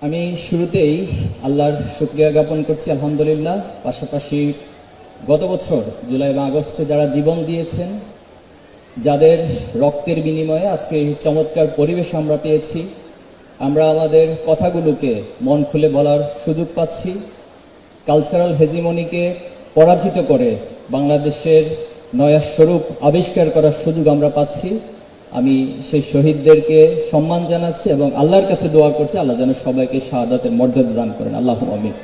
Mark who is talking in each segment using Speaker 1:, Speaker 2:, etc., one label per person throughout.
Speaker 1: আমি শুরুতেই আল্লাহর শুকরিয়া জ্ঞাপন করছি আলহামদুলিল্লাহ। পাশাপাশি গত বছর জুলাই এবং আগস্টে যারা জীবন দিয়েছেন, যাদের রক্তের বিনিময়ে আজকে এই চমৎকার পরিবেশ আমরা পেয়েছি, আমরা আমাদের কথাগুলোকে মন খুলে বলার সুযোগ পাচ্ছি, কালচারাল হেজিমনিকে পরাজিত করে বাংলাদেশের নয়া স্বরূপ আবিষ্কার করার সুযোগ আমরা পাচ্ছি। আমি সেই শহীদদেরকে সম্মান জানাচ্ছি এবং আল্লাহর কাছে দোয়া করছি আল্লাহ যেন সবাইকে শাহাদাতের মর্যাদা দান করেন, আল্লাহুম্মা আমিন।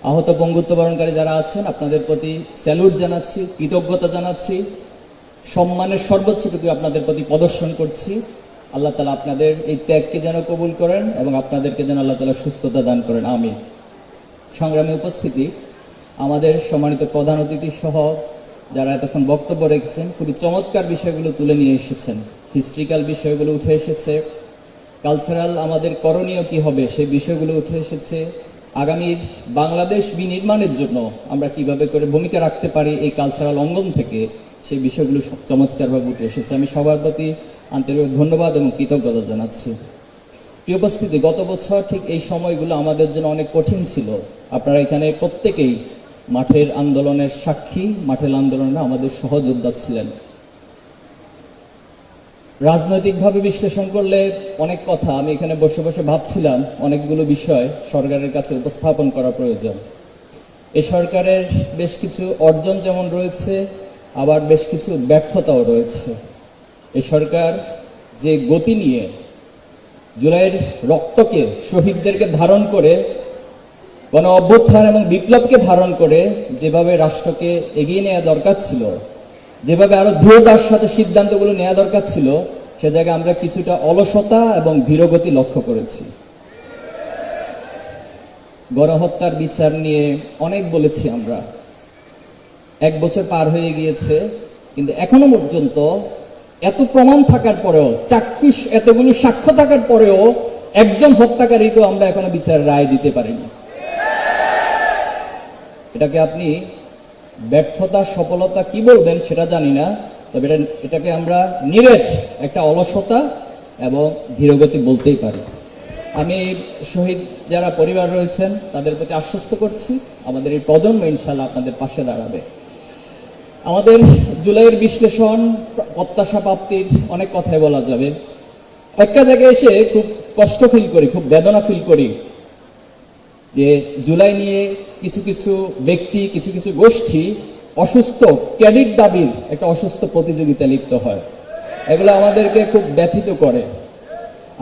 Speaker 1: আহত পঙ্গুত্ব বরণকারী যারা আছেন আপনাদের প্রতি স্যালুট জানাচ্ছি, কৃতজ্ঞতা জানাচ্ছি, সম্মানের সর্বোচ্চটুকু আপনাদের প্রতি প্রদর্শন করছি। আল্লাহ তাআলা আপনাদের এই ত্যাগকে যেন কবুল করেন এবং আপনাদেরকে যেন আল্লাহ তাআলা সুস্থতা দান করেন, আমিন। সংগ্রামী উপস্থিতি, আমাদের সম্মানিত প্রধান অতিথি সহ যারা এতক্ষণ বক্তব্য রেখেছেন খুবই চমৎকার বিষয়গুলো তুলে নিয়ে এসেছেন। হিস্ট্রিক্যাল বিষয়গুলো উঠে এসেছে, কালচারাল আমাদের করণীয় কি হবে সেই বিষয়গুলো উঠে এসেছে, আগামীর বাংলাদেশ বিনির্মাণের জন্য আমরা কিভাবে করে ভূমিকা রাখতে পারি এই কালচারাল অঙ্গন থেকে, সেই বিষয়গুলো সব চমৎকারভাবে উঠে এসেছে। আমি সবার প্রতি আন্তরিক ধন্যবাদ এবং কৃতজ্ঞতা জানাচ্ছি। প্রিয় উপস্থিতি, গত বছর ঠিক এই সময়গুলো আমাদের জন্য অনেক কঠিন ছিল। আপনারা এখানে প্রত্যেকেই মাঠের আন্দোলনের সাক্ষী, মাঠের আন্দোলনে আমাদের সহযোদ্ধা ছিলেন। রাজনৈতিকভাবে বিশ্লেষণ করলে অনেক কথা, আমি এখানে বসে বসে ভাবছিলাম অনেকগুলো বিষয় সরকারের কাছে উপস্থাপন করা প্রয়োজন। এই সরকারের বেশ কিছু অর্জন যেমন রয়েছে, আবার বেশ কিছু ব্যর্থতাও রয়েছে। এই সরকার যে গতি নিয়ে জুলাইয়ের রক্তকে, শহীদদেরকে ধারণ করে, গণ অভ্যুত্থান এবং বিপ্লবকে ধারণ করে যেভাবে রাষ্ট্রকে এগিয়ে নেওয়া দরকার ছিল, যেভাবে আরো দৃঢ়তার সাথে সিদ্ধান্তগুলো নেওয়া দরকার ছিল, সে জায়গায় আমরা কিছুটা অলসতা এবং ধীরগতি লক্ষ্য করেছি। গণহত্যার বিচার নিয়ে অনেক বলেছি আমরা, 1 বছর পার হয়ে গিয়েছে, কিন্তু এখনো পর্যন্ত এত প্রমাণ থাকার পরেও, চাক্ষুষ এতগুলো সাক্ষ্য থাকার পরেও একজন হত্যাকারীকেও আমরা এখনো বিচারের রায় দিতে পারিনি। এটাকে আপনি ব্যর্থতা, সফলতা কি বলবেন সেটা জানি না, তবে এটাকে আমরা নিরেট একটা অলসতা এবং ধীরগতি বলতেই পারি। আমি শহীদ যারা পরিবার রয়েছেন তাদের প্রতি আশ্বস্ত করছি আমাদের এই প্রজন্ম ইনশাআল্লাহ আপনাদের পাশে দাঁড়াবে। আমাদের জুলাইয়ের বিশ্লেষণ, প্রত্যাশা প্রাপ্তির অনেক কথাই বলা যাবে। একটা জায়গায় এসে খুব কষ্ট ফিল করি, খুব বেদনা ফিল করি যে জুলাই নিয়ে কিছু কিছু ব্যক্তি, কিছু কিছু গোষ্ঠী অসুস্থ ক্রেডিট দাবির একটা অসুস্থ প্রতিযোগিতা লিপ্ত হয়। এগুলো আমাদেরকে খুব ব্যথিত করে।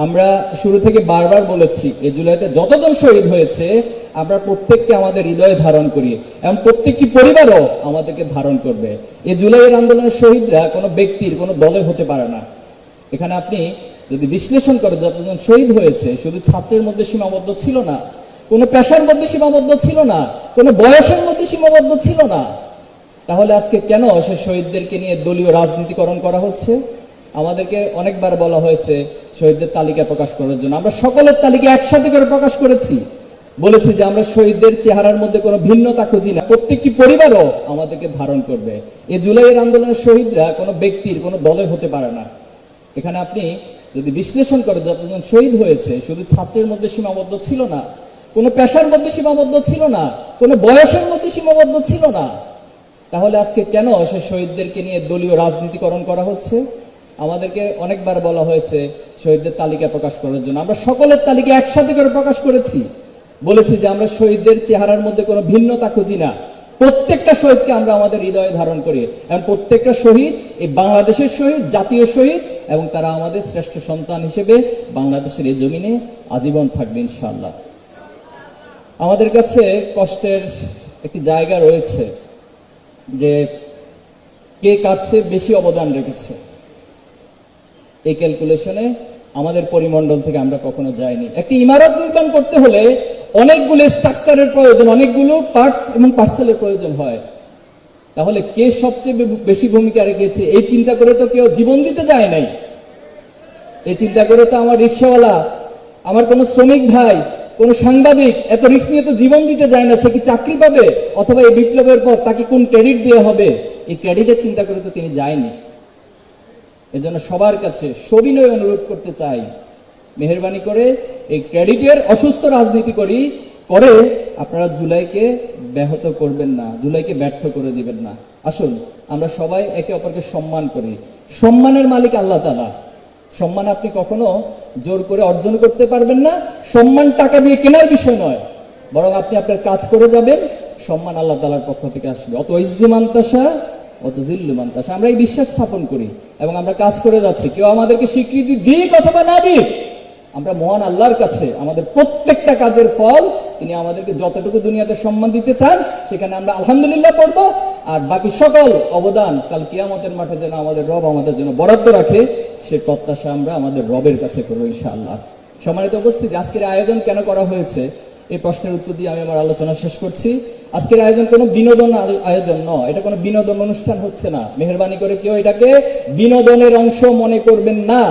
Speaker 1: আমরা শুরু থেকে বারবার বলেছি এই জুলাইতে যতজন শহীদ হয়েছে আমরা প্রত্যেককে আমাদের হৃদয়ে ধারণ করি এবং প্রত্যেকটি পরিবারও আমাদেরকে ধারণ করবে। এই জুলাইয়ের আন্দোলনের শহীদরা কোনো ব্যক্তির, কোনো দলের হতে পারে না। এখানে আপনি যদি বিশ্লেষণ করেন যতজন শহীদ হয়েছে শুধু ছাত্রের মধ্যে সীমাবদ্ধ ছিল না, কোনো পেশার মধ্যে সীমাবদ্ধ ছিল না, কোনো বয়সের মধ্যে সীমাবদ্ধ ছিল না। তাহলে আজকে কেন সে শহীদদেরকে নিয়ে দলীয় রাজনীতিকরণ করা হচ্ছে? আমাদেরকে অনেকবার বলা হয়েছে শহীদদের তালিকা প্রকাশ করার জন্য। আমরা সকলের তালিকা একসাথে করে প্রকাশ করেছি, বলেছি যে আমরা শহীদদের চেহারার মধ্যে কোনো ভিন্নতা খুঁজি না, প্রত্যেকটি পরিবারও আমাদেরকে ধারণ করবে। এই জুলাইয়ের আন্দোলনের শহীদরা কোনো ব্যক্তির, কোনো দলের হতে পারে না। এখানে আপনি যদি বিশ্লেষণ করেন যতজন শহীদ হয়েছে শুধু ছাত্রের মধ্যে সীমাবদ্ধ ছিল না, কোনো পেশার মধ্যে সীমাবদ্ধ ছিল না, কোনো বয়সের মধ্যে সীমাবদ্ধ ছিল না। তাহলে আজকে কেন সে শহীদদেরকে নিয়ে দলীয় রাজনীতিকরণ করা হচ্ছে? আমাদেরকে অনেকবার বলা হয়েছে শহীদদের তালিকা প্রকাশ করার জন্য। আমরা সকলের তালিকা একসাথে করে প্রকাশ করেছি, বলেছি যে আমরা শহীদদের চেহারার মধ্যে কোনো ভিন্নতা খুঁজি না, প্রত্যেকটা শহীদকে আমরা আমাদের হৃদয়ে ধারণ করি এবং প্রত্যেকটা শহীদ এই বাংলাদেশের শহীদ, জাতীয় শহীদ, এবং তারা আমাদের শ্রেষ্ঠ সন্তান হিসেবে বাংলাদেশের এই জমিনে আজীবন থাকবে ইনশাআল্লাহ। আমাদের কাছে কষ্টের একটি জায়গা রয়েছে যে কে কার চেয়ে বেশি অবদান রেখেছে। এই ক্যালকুলেশনে আমাদের পরিমণ্ডল থেকে আমরা কখনো যাইনি। একটি ইমারত নির্মাণ করতে হলে অনেকগুলো স্ট্রাকচারের প্রয়োজন, অনেকগুলো পার্ট এবং পার্সেলের প্রয়োজন হয়। তাহলে কে সবচেয়ে বেশি ভূমিকা রেখেছে এই চিন্তা করে তো কেউ জীবন দিতে যায় নাই। এই চিন্তা করে তো আমার রিক্সাওয়ালা, আমার কোনো শ্রমিক ভাই, কোনো সাংবাদিক এত রিস্ক নিয়ে তো জীবন দিতে যায় না। সে কি চাকরি পাবে, অথবা এই বিপ্লবের পর তাকে কোন ক্রেডিট দেওয়া হবে, এই ক্রেডিটের চিন্তা করে তো তিনি যায়নি। এজন্য সবার কাছে সবিনয় অনুরোধ করতে চাই, মেহেরবানি করে এই ক্রেডিটের অসুস্থ রাজনীতি করে আপনারা জুলাইকে ব্যাহত করবেন না, জুলাইকে ব্যর্থ করে দিবেন না। আসুন আমরা সবাই একে অপরকে সম্মান করি। সম্মানের মালিক আল্লাহ তাআলা। সম্মান আপনি কখনো জোর করে অর্জন করতে পারবেন না। সম্মান টাকা দিয়ে কেনার বিষয় নয়, বরং আপনি আপনার কাজ করে যাবেন, সম্মান আল্লাহ তাআলার পক্ষ থেকে আসবে। অত ইজ্জু মান্তাসা অত জিল্লু মান্তাসা, আমরা এই বিশ্বাস স্থাপন করি এবং আমরা কাজ করে যাচ্ছি। কেউ আমাদেরকে স্বীকৃতি দিক অথবা না দিক, আমরা মহান আল্লাহর কাছে আমাদের প্রত্যেকটা কাজের ফল তিনি আমাদেরকে যতটুকু দুনিয়াতে সম্মান দিতে চান সেখানে আমরা আলহামদুলিল্লাহ পড়ব, আর বাকি সকল অবদান কাল কিয়ামতের মাঠে যেন আমাদের রব আমাদের জন্য বরাদ্দ রাখে সে প্রত্যাশা আমরা আমাদের রবের কাছে করবো ইনশাআল্লাহ। সম্মানিত উপস্থিতি, আজকের আয়োজন কেন করা হয়েছে এই প্রশ্নের উত্তর দিয়ে আমি আমার আলোচনা শেষ করছি। আজকের আয়োজন কোনো বিনোদন আয়োজন নয়, এটা কোনো বিনোদন অনুষ্ঠান হচ্ছে না। মেহেরবানি করে কেউ এটাকে বিনোদনের অংশ মনে করবেন না,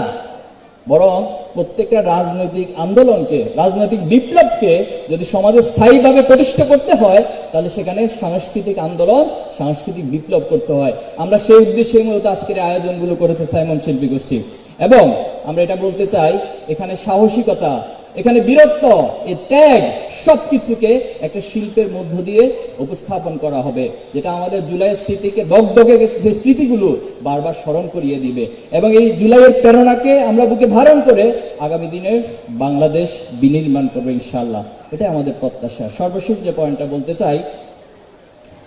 Speaker 1: বরং প্রত্যেকটা রাজনৈতিক আন্দোলনকে, রাজনৈতিক বিপ্লবকে যদি সমাজে স্থায়ীভাবে প্রতিষ্ঠা করতে হয় তাহলে সেখানে সাংস্কৃতিক আন্দোলন, সাংস্কৃতিক বিপ্লব করতে হয়। আমরা সেই উদ্দেশ্যে মূলত আজকের আয়োজনগুলো করেছে সাইমন শিল্পী গোষ্ঠী। এবং আমরা এটা বলতে চাই, এখানে সাহসিকতা, এখানে বীরত্ব, এই ত্যাগ সবকিছুকে একটা শিল্পের মধ্য দিয়ে উপস্থাপন করা হবে, যেটা আমাদের জুলাইয়ের স্মৃতিকে দগদগে সেই স্মৃতিগুলো বারবার স্মরণ করিয়ে দিবে। এবং এই জুলাইয়ের প্রেরণাকে আমরা বুকে ধারণ করে আগামী দিনের বাংলাদেশ বিনির্মাণ করবে ইনশাআল্লাহ, এটাই আমাদের প্রত্যাশা। সর্বশেষ যে পয়েন্টটা বলতে চাই,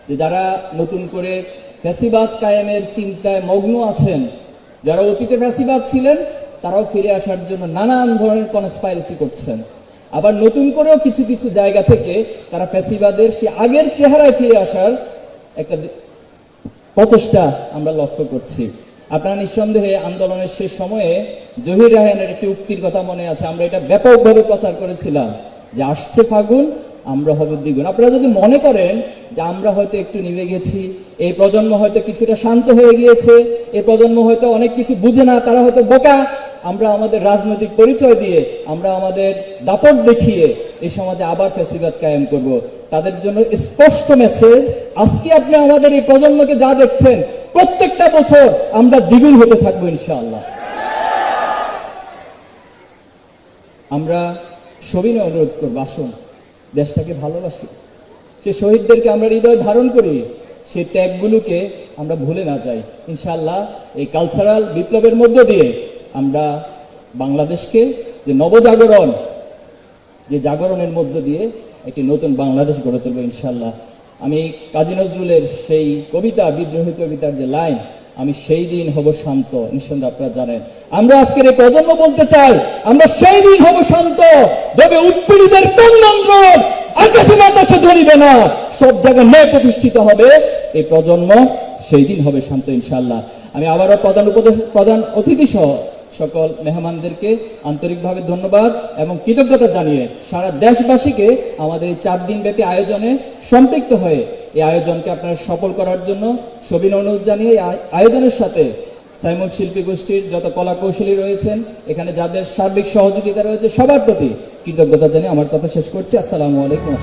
Speaker 1: যে যারা নতুন করে ফ্যাসিবাদ কায়েমের চিন্তায় মগ্ন আছেন, যারা অতীতে ফ্যাসিবাদ ছিলেন তারাও ফিরে আসার জন্য নানান ধরনের কনস্পাইরেসি করছেন। আবার নতুন করেও কিছু কিছু জায়গা থেকে তারা ফ্যাসিবাদের সে আগের চেহারায় ফিরে আসার একটা প্রচেষ্টা আমরা লক্ষ্য করছি। আপনারা নিঃসন্দেহে আন্দোলনের শেষ সময়ে জহির রায়হানের একটি উক্তির কথা মনে আছে, আমরা এটা ব্যাপকভাবে প্রচার করেছিলাম যে আসছে ফাগুন আমরা হব দ্বিগুণ। আপনারা যদি মনে করেন যে আমরা হয়তো একটু নিভে গেছি, এই প্রজন্ম হয়তো কিছুটা শান্ত হয়ে গিয়েছে, এই প্রজন্ম হয়তো অনেক কিছু বুঝে না, তারা হয়তো বোকা, আমরা আমাদের রাজনৈতিক পরিচয় দিয়ে, আমরা আমাদের দাপট দেখিয়ে এই সমাজে আবার ফ্যাসিবাদ কায়েম করব, তাদের জন্য স্পষ্ট মেসেজ, আজকে আপনি আমাদের এই প্রজন্মকে যা দেখছেন প্রত্যেকটা বছর আমরা দ্বিগুণ হতে থাকবো ইনশাআল্লাহ। আমরা সবিনয় অনুরোধ করবো, আসুন দেশটাকে ভালোবাসি, সে শহীদদেরকে আমরা হৃদয়ে ধারণ করি, সেই ত্যাগগুলোকে আমরা ভুলে না যাই। ইনশাআল্লাহ এই কালচারাল বিপ্লবের মধ্য দিয়ে আমরা বাংলাদেশকে যে নবজাগরণ, যে জাগরণের মধ্য দিয়ে একটি নতুন বাংলাদেশ গড়ে তুলব ইনশাআল্লাহ। আমি কাজী নজরুলের সেই কবিতা, বিদ্রোহী কবিতার যে লাইন, আমি সেই দিন হব শান্ত, নিঃসন্দেহে আপনারা জানেন। আমরা আজকের এই প্রজন্ম বলতে চাই, আমরা সেই দিন হব শান্ত যবে উৎপীড়িতের কন্দন আকাশে বাতাসে ধরিবে না, সব জায়গায় ন্যায় প্রতিষ্ঠিত হবে এই প্রজন্ম, সেই দিন হবে শান্ত ইনশাআল্লাহ। আমি আবারও প্রধান অতিথি সহ সকল মেহমানদেরকে আন্তরিকভাবে ধন্যবাদ এবং কৃতজ্ঞতা জানিয়ে সারা দেশবাসীকে আমাদের এই 4 দিন ব্যাপী আয়োজনে সম্পৃক্ত হয়ে এই আয়োজনকে আপনারা সফল করার জন্য সবিনয় অনুরোধ জানিয়ে আয়োজনের সাথে সাইমন শিল্পী গোষ্ঠীর যত কলা কৌশলী রয়েছেন, এখানে যাদের সার্বিক সহযোগিতা রয়েছে, সবার প্রতি কৃতজ্ঞতা জানিয়ে আমার কথা শেষ করছি। আসসালামু আলাইকুম।